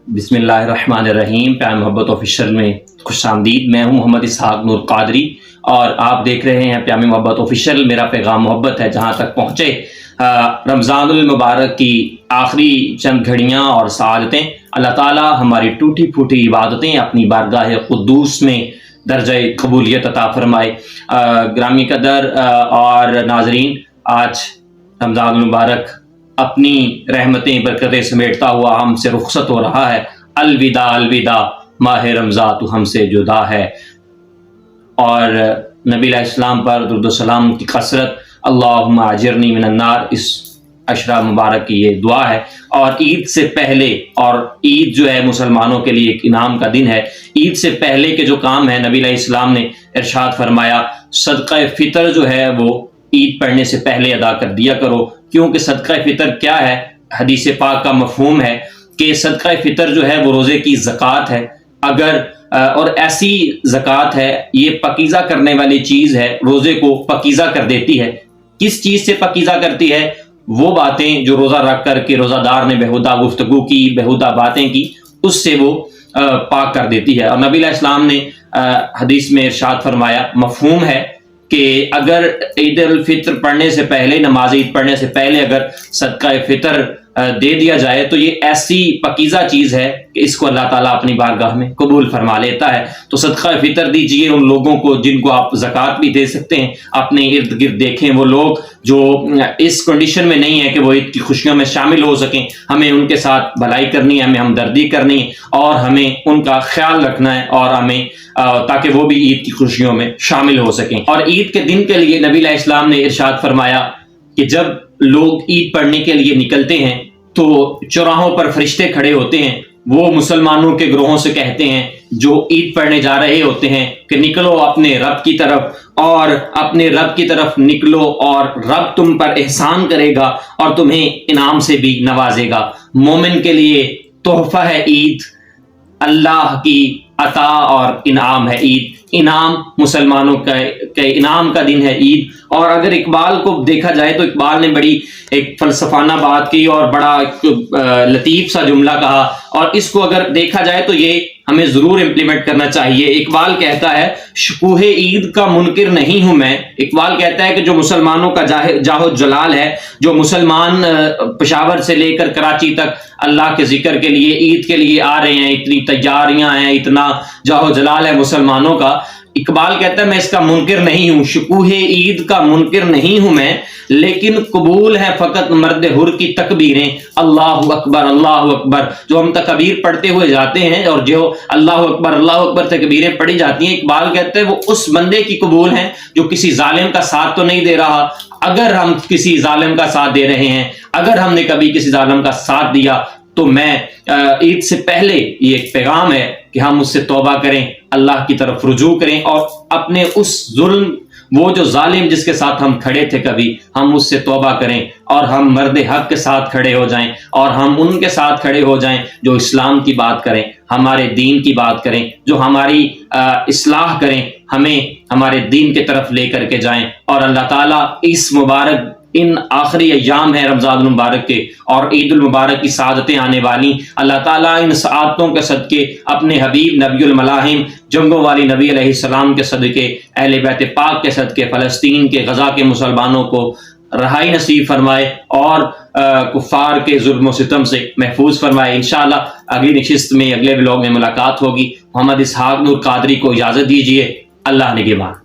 بسم اللہ الرحمن الرحیم۔ پیام محبت آفیشیل میں خوش آمدید۔ میں ہوں محمد اسحاق نور قادری اور آپ دیکھ رہے ہیں پیام محبت آفیشیل۔ میرا پیغام محبت ہے جہاں تک پہنچے۔ رمضان المبارک کی آخری چند گھڑیاں اور سعادتیں، اللہ تعالی ہماری ٹوٹی پھوٹی عبادتیں اپنی بارگاہ قدوس میں درجہ قبولیت عطا فرمائے۔ گرامی قدر اور ناظرین، آج رمضان المبارک اپنی رحمتیں برکتیں سمیٹتا ہوا ہم سے رخصت ہو رہا ہے۔ الوداع الوداع ماہ رمضان تو ہم سے جدا ہے۔ اور نبی علیہ السلام پر درود و سلام کی کثرت، اللہم اجرنی من النار، اس عشرہ مبارک کی یہ دعا ہے۔ اور عید سے پہلے، اور عید جو ہے مسلمانوں کے لیے ایک انعام کا دن ہے، عید سے پہلے کے جو کام ہے نبی علیہ السلام نے ارشاد فرمایا صدقہ فطر جو ہے وہ عید پڑھنے سے پہلے ادا کر دیا کرو، کیونکہ صدقہ فطر کیا ہے؟ حدیث پاک کا مفہوم ہے کہ صدقہ فطر جو ہے وہ روزے کی زکوٰۃ ہے۔ اگر اور ایسی زکوٰۃ ہے، یہ پاکیزہ کرنے والی چیز ہے، روزے کو پاکیزہ کر دیتی ہے۔ کس چیز سے پاکیزہ کرتی ہے؟ وہ باتیں جو روزہ رکھ کر کے روزہ دار نے بےہودہ گفتگو کی، بےہودہ باتیں کی، اس سے وہ پاک کر دیتی ہے۔ اور نبی علیہ السلام نے حدیث میں ارشاد فرمایا، مفہوم ہے کہ اگر عید الفطر پڑھنے سے پہلے، نماز عید پڑھنے سے پہلے اگر صدقہ فطر دے دیا جائے تو یہ ایسی پاکیزہ چیز ہے کہ اس کو اللہ تعالیٰ اپنی بارگاہ میں قبول فرما لیتا ہے۔ تو صدقہ فطر دیجئے ان لوگوں کو جن کو آپ زکوٰۃ بھی دے سکتے ہیں۔ اپنے ارد گرد دیکھیں وہ لوگ جو اس کنڈیشن میں نہیں ہے کہ وہ عید کی خوشیوں میں شامل ہو سکیں، ہمیں ان کے ساتھ بھلائی کرنی ہے، ہمیں ہمدردی کرنی ہے اور ہمیں ان کا خیال رکھنا ہے، اور ہمیں تاکہ وہ بھی عید کی خوشیوں میں شامل ہو سکیں۔ اور عید کے دن کے لیے نبی علیہ السلام نے ارشاد فرمایا کہ جب لوگ عید پڑھنے کے لیے نکلتے ہیں تو چوراہوں پر فرشتے کھڑے ہوتے ہیں، وہ مسلمانوں کے گروہوں سے کہتے ہیں جو عید پڑھنے جا رہے ہوتے ہیں کہ نکلو اپنے رب کی طرف، اور اپنے رب کی طرف نکلو اور رب تم پر احسان کرے گا اور تمہیں انعام سے بھی نوازے گا۔ مومن کے لیے تحفہ ہے عید، اللہ کی عطا اور انعام ہے عید۔ انعام مسلمانوں کا انعام کا دن ہے عید۔ اور اگر اقبال کو دیکھا جائے تو اقبال نے بڑی ایک فلسفانہ بات کی اور بڑا لطیف سا جملہ کہا، اور اس کو اگر دیکھا جائے تو یہ ہمیں ضرور امپلیمنٹ کرنا چاہیے۔ اقبال کہتا ہے شکوہ عید کا منکر نہیں ہوں میں۔ اقبال کہتا ہے کہ جو مسلمانوں کا جاہ و جلال ہے، جو مسلمان پشاور سے لے کر کراچی تک اللہ کے ذکر کے لیے، عید کے لیے آ رہے ہیں، اتنی تیاریاں ہیں، اتنا جاہ و جلال ہے مسلمانوں کا، اقبال کہتا ہے میں اس کا منکر نہیں ہوں، شکوہ عید کا منکر نہیں ہوں میں، لیکن قبول ہے فقط مرد حر کی تکبیریں، اللہ اکبر اللہ اکبر، جو ہم تکبیر پڑھتے ہوئے جاتے ہیں اور جو اللہ اکبر تکبیریں پڑھی جاتی ہیں، اقبال کہتے ہیں وہ اس بندے کی قبول ہیں جو کسی ظالم کا ساتھ تو نہیں دے رہا۔ اگر ہم کسی ظالم کا ساتھ دے رہے ہیں، اگر ہم نے کبھی کسی ظالم کا ساتھ دیا، تو میں عید سے پہلے یہ ایک پیغام ہے کہ ہم اس سے توبہ کریں، اللہ کی طرف رجوع کریں، اور اپنے اس ظلم، وہ جو ظالم جس کے ساتھ ہم کھڑے تھے کبھی، ہم اس سے توبہ کریں اور ہم مرد حق کے ساتھ کھڑے ہو جائیں، اور ہم ان کے ساتھ کھڑے ہو جائیں جو اسلام کی بات کریں، ہمارے دین کی بات کریں، جو ہماری اصلاح کریں، ہمیں ہمارے دین کی طرف لے کر کے جائیں۔ اور اللہ تعالیٰ اس مبارک ان آخری ایام ہیں رمضان المبارک کے اور عید المبارک کی سعادتیں آنے والی، اللہ تعالیٰ ان سعادتوں کے صدقے اپنے حبیب نبی الملاحم جنگوں والی نبی علیہ السلام کے صدقے، اہل بیت پاک کے صدقے، فلسطین کے غزہ کے مسلمانوں کو رہائی نصیب فرمائے اور کفار کے ظلم و ستم سے محفوظ فرمائے۔ انشاءاللہ اگلی نشست میں، اگلے ولاگ میں ملاقات ہوگی۔ محمد اسحاق نور قادری کو اجازت دیجیے۔ اللہ نگہبان۔